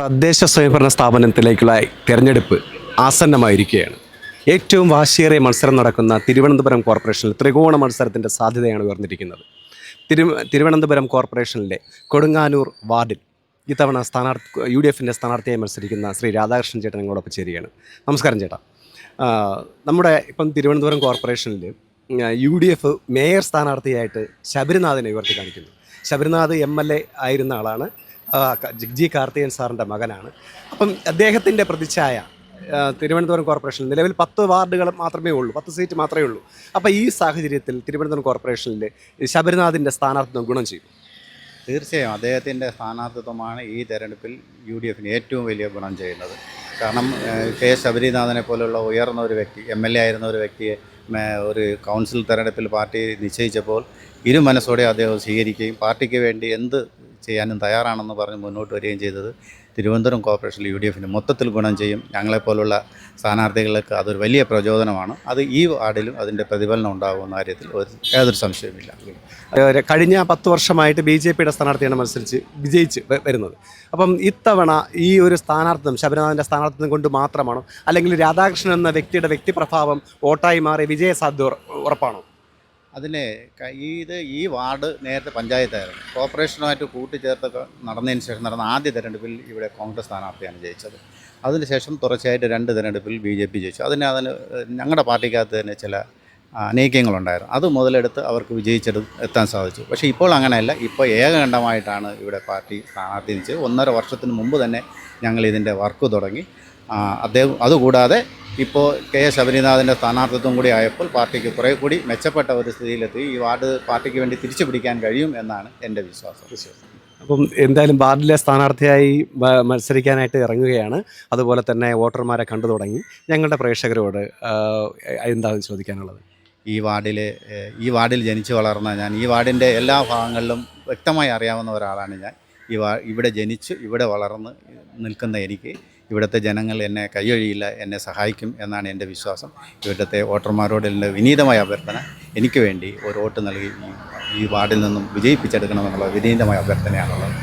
തദ്ദേശ സ്വയംഭരണ സ്ഥാപനത്തിലേക്കുള്ള തിരഞ്ഞെടുപ്പ് ആസന്നമായിരിക്കുകയാണ്. ഏറ്റവും വാശിയേറിയ മത്സരം നടക്കുന്ന തിരുവനന്തപുരം കോർപ്പറേഷനിൽ ത്രികോണ മത്സരത്തിൻ്റെ സാധ്യതയാണ് ഉയർന്നിരിക്കുന്നത്. തിരുവനന്തപുരം കോർപ്പറേഷനിലെ കൊടുങ്ങാനൂർ വാർഡിൽ ഇത്തവണ UDFൻ്റെ സ്ഥാനാർത്ഥിയായി മത്സരിക്കുന്ന ശ്രീ രാധാകൃഷ്ണൻ ചേട്ടൻ ഞങ്ങളോടൊപ്പം ചേരുകയാണ്. നമസ്കാരം ചേട്ടാ. നമ്മുടെ ഇപ്പം തിരുവനന്തപുരം കോർപ്പറേഷനിൽ UDF മേയർ സ്ഥാനാർത്ഥിയായിട്ട് ശബരിനാഥിനെ ഉയർത്തി കാണിക്കുന്നു. ശബരിനാഥ് MLA ആയിരുന്ന ആളാണ്. ജി കാർത്തികൻ സാറിൻ്റെ മകനാണ്. അപ്പം അദ്ദേഹത്തിൻ്റെ പ്രതിച്ഛായ തിരുവനന്തപുരം കോർപ്പറേഷനിൽ നിലവിൽ 10 വാർഡുകൾ മാത്രമേ ഉള്ളൂ, 10 സീറ്റ് മാത്രമേ ഉള്ളൂ. അപ്പോൾ ഈ സാഹചര്യത്തിൽ തിരുവനന്തപുരം കോർപ്പറേഷനിൽ ശബരിനാഥിൻ്റെ സ്ഥാനാർത്ഥിത്വം ഗുണം ചെയ്യും? തീർച്ചയായും അദ്ദേഹത്തിൻ്റെ സ്ഥാനാർത്ഥിത്വമാണ് ഈ തെരഞ്ഞെടുപ്പിൽ UDFന് ഏറ്റവും വലിയ ഗുണം ചെയ്യുന്നത്. കാരണം കെ ശബരിനാഥനെ പോലുള്ള ഉയർന്ന ഒരു വ്യക്തി, MLA ആയിരുന്ന ഒരു വ്യക്തിയെ ഒരു കൗൺസിൽ തെരഞ്ഞെടുപ്പിൽ പാർട്ടി നിശ്ചയിച്ചപ്പോൾ മനസ്സോടെ അദ്ദേഹം സ്വീകരിക്കുകയും പാർട്ടിക്ക് വേണ്ടി എന്ത് ചെയ്യാനും തയ്യാറാണെന്ന് പറഞ്ഞ് മുന്നോട്ട് വരികയും ചെയ്തത് തിരുവനന്തപുരം കോർപ്പറേഷൻ UDFന് മൊത്തത്തിൽ ഗുണം ചെയ്യും. ഞങ്ങളെപ്പോലുള്ള സ്ഥാനാർത്ഥികൾക്ക് അതൊരു വലിയ പ്രചോദനമാണ്. അത് ഈ വാർഡിലും അതിൻ്റെ പ്രതിഫലനം ഉണ്ടാകുമെന്ന കാര്യത്തിൽ യാതൊരു സംശയവുമില്ല. കഴിഞ്ഞ 10 വർഷമായിട്ട് BJPയുടെ സ്ഥാനാർത്ഥിയാണ് വിജയിച്ച് വരുന്നത്. അപ്പം ഇത്തവണ ഈ ഒരു സ്ഥാനാർത്ഥിത്വം ശബരിനാഥൻ്റെ സ്ഥാനാർത്ഥിത്വം കൊണ്ട് മാത്രമാണോ, അല്ലെങ്കിൽ രാധാകൃഷ്ണൻ എന്ന വ്യക്തിയുടെ വ്യക്തിപ്രഭാവം വോട്ടായി മാറി വിജയസാധ്യത ഉറപ്പാണോ? ഈ വാർഡ് നേരത്തെ പഞ്ചായത്തായിരുന്നു. കോർപ്പറേഷനുമായിട്ട് കൂട്ടിച്ചേർത്തൊക്കെ നടന്നതിന് ശേഷം നടന്ന ആദ്യ തെരഞ്ഞെടുപ്പിൽ ഇവിടെ കോൺഗ്രസ് സ്ഥാനാർത്ഥിയാണ് ജയിച്ചത്. അതിനുശേഷം തുടർച്ചയായിട്ട് 2 തെരഞ്ഞെടുപ്പിൽ BJP ജയിച്ചു. അതിന് ഞങ്ങളുടെ പാർട്ടിക്കകത്ത് തന്നെ ചില അനൈക്യങ്ങളുണ്ടായിരുന്നു. അത് മുതലെടുത്ത് അവർക്ക് എത്താൻ സാധിച്ചു. പക്ഷേ ഇപ്പോൾ അങ്ങനെയല്ല. ഇപ്പോൾ ഏകകണ്ഠമായിട്ടാണ് ഇവിടെ പാർട്ടി സ്ഥാനാർത്ഥി നിശ്ചയിച്ചത്. 1.5 വർഷത്തിന് മുമ്പ് തന്നെ ഞങ്ങൾ ഇതിൻ്റെ വർക്ക് തുടങ്ങി. അതുകൂടാതെ ഇപ്പോൾ കെ ശബരിനാഥിൻ്റെ സ്ഥാനാർത്ഥിത്വം കൂടി ആയപ്പോൾ പാർട്ടിക്ക് കുറേ കൂടി മെച്ചപ്പെട്ട ഒരു സ്ഥിതിയിലെത്തി ഈ വാർഡ് പാർട്ടിക്ക് വേണ്ടി തിരിച്ചു പിടിക്കാൻ കഴിയും എന്നാണ് എൻ്റെ വിശ്വാസം. അപ്പം എന്തായാലും വാർഡിലെ സ്ഥാനാർത്ഥിയായി മത്സരിക്കാനായിട്ട് ഇറങ്ങുകയാണ്. അതുപോലെ തന്നെ വോട്ടർമാരെ കണ്ടു തുടങ്ങി. ഞങ്ങളുടെ പ്രേക്ഷകരോട് എന്താണെന്ന് ചോദിക്കാനുള്ളത്? ഈ വാർഡിൽ ജനിച്ചു വളർന്ന ഞാൻ, ഈ വാർഡിൻ്റെ എല്ലാ ഭാഗങ്ങളിലും വ്യക്തമായി അറിയാവുന്ന ഒരാളാണ് ഞാൻ. ഇവിടെ ജനിച്ച് ഇവിടെ വളർന്ന് നിൽക്കുന്ന എനിക്ക് ഇവിടുത്തെ ജനങ്ങൾ എന്നെ കൈയൊഴിയില്ല, എന്നെ സഹായിക്കും എന്നാണ് എൻ്റെ വിശ്വാസം. ഇവിടുത്തെ വോട്ടർമാരോട് എൻ്റെ വിനീതമായ അഭ്യർത്ഥന, എനിക്ക് വേണ്ടി ഒരു വോട്ട് നൽകി ഈ വാർഡിൽ നിന്നും വിജയിപ്പിച്ചെടുക്കണമെന്നുള്ള വിനീതമായ അഭ്യർത്ഥനയാണുള്ളത്.